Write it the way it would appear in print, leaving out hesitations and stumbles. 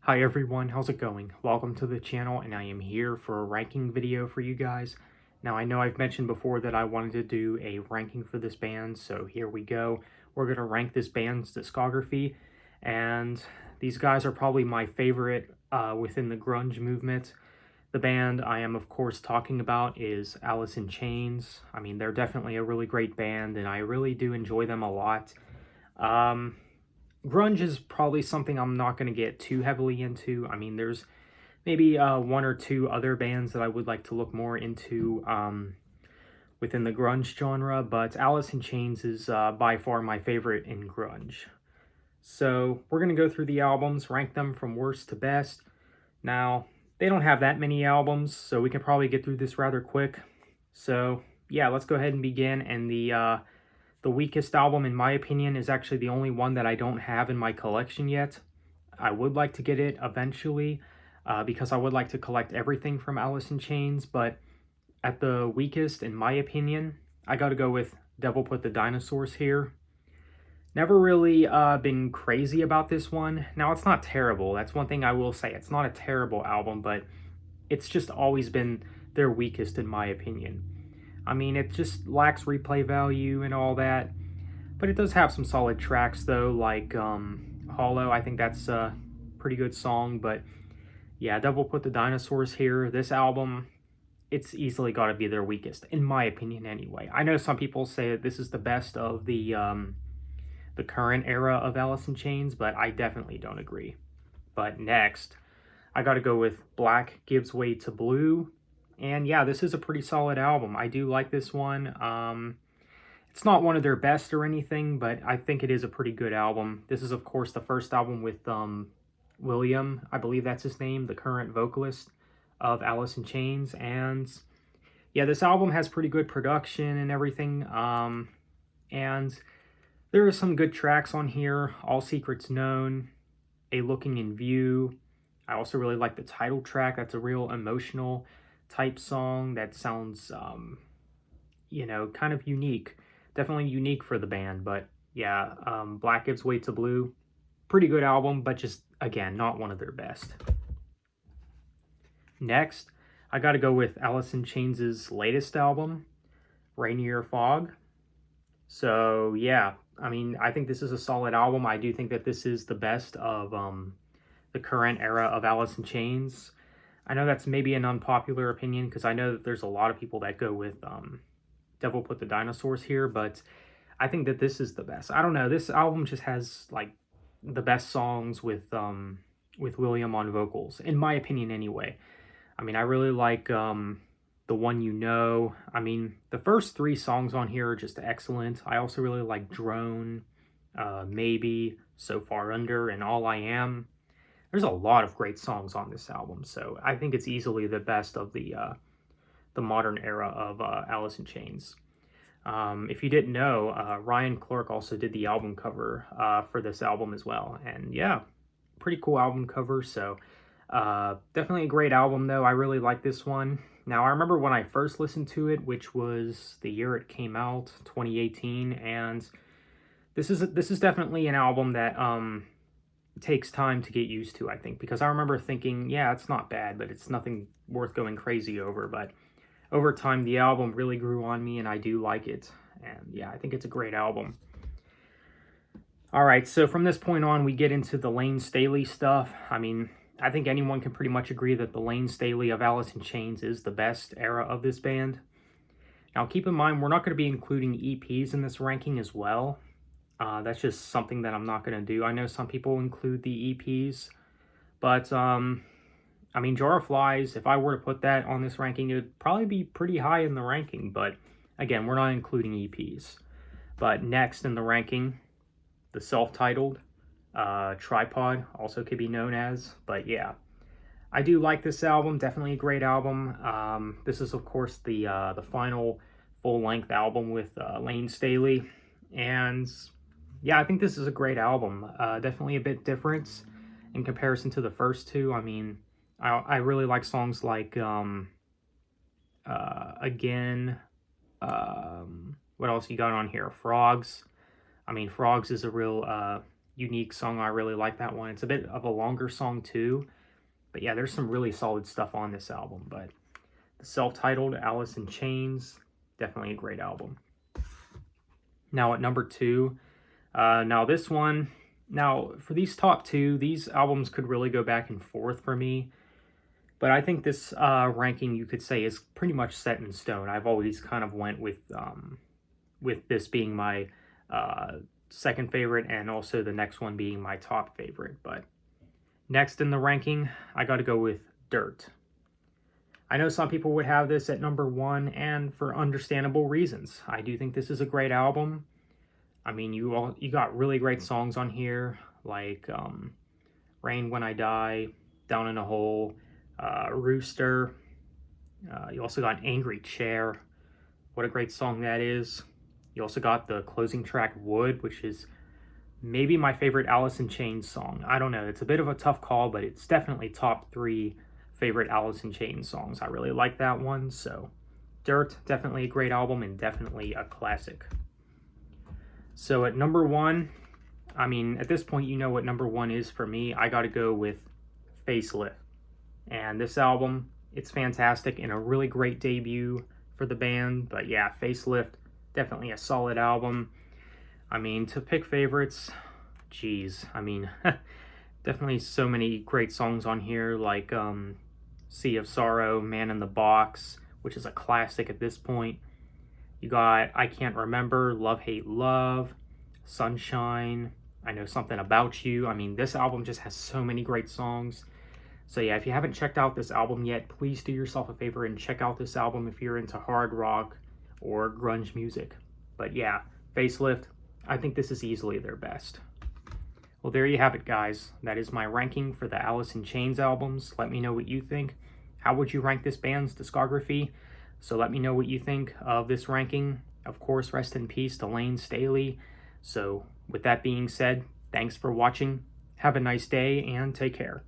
Hi everyone, how's it going? Welcome to the channel, and I am here for a ranking video for you guys. Now I know I've mentioned before that I wanted to do a ranking for this band, so here we go. We're going to rank this band's discography, and these guys are probably my favorite within the grunge movement. The band I am of course talking about is Alice in Chains. I mean, they're definitely a really great band, and I really do enjoy them a lot. Um, Grunge is probably something I'm not going to get too heavily into. I mean, there's maybe one or two other bands that I would like to look more into within the grunge genre, but Alice in Chains is by far my favorite in grunge. So we're going to go through the albums, rank them from worst to best. Now, they don't have that many albums, so we can probably get through this rather quick. So yeah, let's go ahead and begin. And the weakest album, in my opinion, is actually the only one that I don't have in my collection yet. I would like to get it eventually because I would like to collect everything from Alice in Chains, but at the weakest, in my opinion, I got to go with Devil Put the Dinosaurs here. Never really been crazy about this one. Now, it's not terrible. That's one thing I will say. It's not a terrible album, but it's just always been their weakest, in my opinion. I mean, it just lacks replay value and all that, but it does have some solid tracks, though, like Hollow. I think that's a pretty good song, but yeah, Devil Put the Dinosaurs here. This album, it's easily got to be their weakest, in my opinion, anyway. I know some people say that this is the best of the current era of Alice in Chains, but I definitely don't agree. But next, I got to go with Black Gives Way to Blue. And yeah, this is a pretty solid album. I do like this one. It's not one of their best or anything, but I think it is a pretty good album. This is, of course, the first album with William, I believe that's his name, the current vocalist of Alice in Chains. And yeah, this album has pretty good production and everything. And there are some good tracks on here. All Secrets Known, A Looking in View. I also really like the title track. That's a real emotional type song that sounds, kind of unique. Definitely unique for the band, but yeah, Black Gives Way to Blue, pretty good album, but just, again, not one of their best. Next, I gotta go with Alice in Chains' latest album, Rainier Fog. So yeah, I mean, I think this is a solid album. I do think that this is the best of the current era of Alice in Chains. I know that's maybe an unpopular opinion because I know that there's a lot of people that go with Devil Put the Dinosaurs here, but I think that this is the best. I don't know, this album just has like the best songs with William on vocals, in my opinion anyway. I mean, I really like The One You Know. I mean, the first three songs on here are just excellent. I also really like Drone, Maybe, So Far Under, and All I Am. There's a lot of great songs on this album, so I think it's easily the best of the modern era of Alice in Chains. If you didn't know, Ryan Clark also did the album cover for this album as well, and yeah, pretty cool album cover. So definitely a great album, though. I really like this one. Now, I remember when I first listened to it, which was the year it came out, 2018, and this is definitely an album that takes time to get used to, I think, because I remember thinking, yeah, it's not bad, but it's nothing worth going crazy over. But over time, the album really grew on me, and I do like it. And yeah, I think it's a great album. All right, so from this point on, we get into the Lane Staley stuff. I mean, I think anyone can pretty much agree that the Lane Staley of Alice in Chains is the best era of this band. Now, keep in mind, we're not going to be including EPs in this ranking as well. That's just something that I'm not going to do. I know some people include the EPs, but I mean, Jar of Flies, if I were to put that on this ranking, it would probably be pretty high in the ranking, but again, we're not including EPs. But next in the ranking, the self-titled Tripod, also could be known as, but yeah. I do like this album, definitely a great album. This is, of course, the final full-length album with Lane Staley, and yeah, I think this is a great album. Definitely a bit different in comparison to the first two. I mean, I really like songs like Again. What else you got on here? Frogs. I mean, Frogs is a real unique song. I really like that one. It's a bit of a longer song too. But yeah, there's some really solid stuff on this album. But the self-titled Alice in Chains, definitely a great album. Now at number 2, now this one, now for these top 2, these albums could really go back and forth for me. But I think this ranking, you could say, is pretty much set in stone. I've always kind of went with this being my second favorite, and also the next one being my top favorite. But next in the ranking, I got to go with Dirt. I know some people would have this at number 1, and for understandable reasons. I do think this is a great album. I mean, you got really great songs on here, like Rain When I Die, Down in a Hole, Rooster. You also got Angry Chair. What a great song that is. You also got the closing track, Wood, which is maybe my favorite Alice in Chains song. I don't know, it's a bit of a tough call, but it's definitely top 3 favorite Alice in Chains songs. I really like that one, so Dirt, definitely a great album and definitely a classic. So at number 1, I mean, at this point, you know what number 1 is for me. I got to go with Facelift. And this album, it's fantastic and a really great debut for the band. But yeah, Facelift, definitely a solid album. I mean, to pick favorites, geez, I mean, definitely so many great songs on here, like Sea of Sorrow, Man in the Box, which is a classic at this point. You got I Can't Remember, Love, Hate, Love, Sunshine, I Know Something About You. I mean, this album just has so many great songs. So yeah, if you haven't checked out this album yet, please do yourself a favor and check out this album if you're into hard rock or grunge music. But yeah, Facelift, I think this is easily their best. Well, there you have it, guys. That is my ranking for the Alice in Chains albums. Let me know what you think. How would you rank this band's discography? So let me know what you think of this ranking. Of course, rest in peace to Lane Staley. So with that being said, thanks for watching. Have a nice day and take care.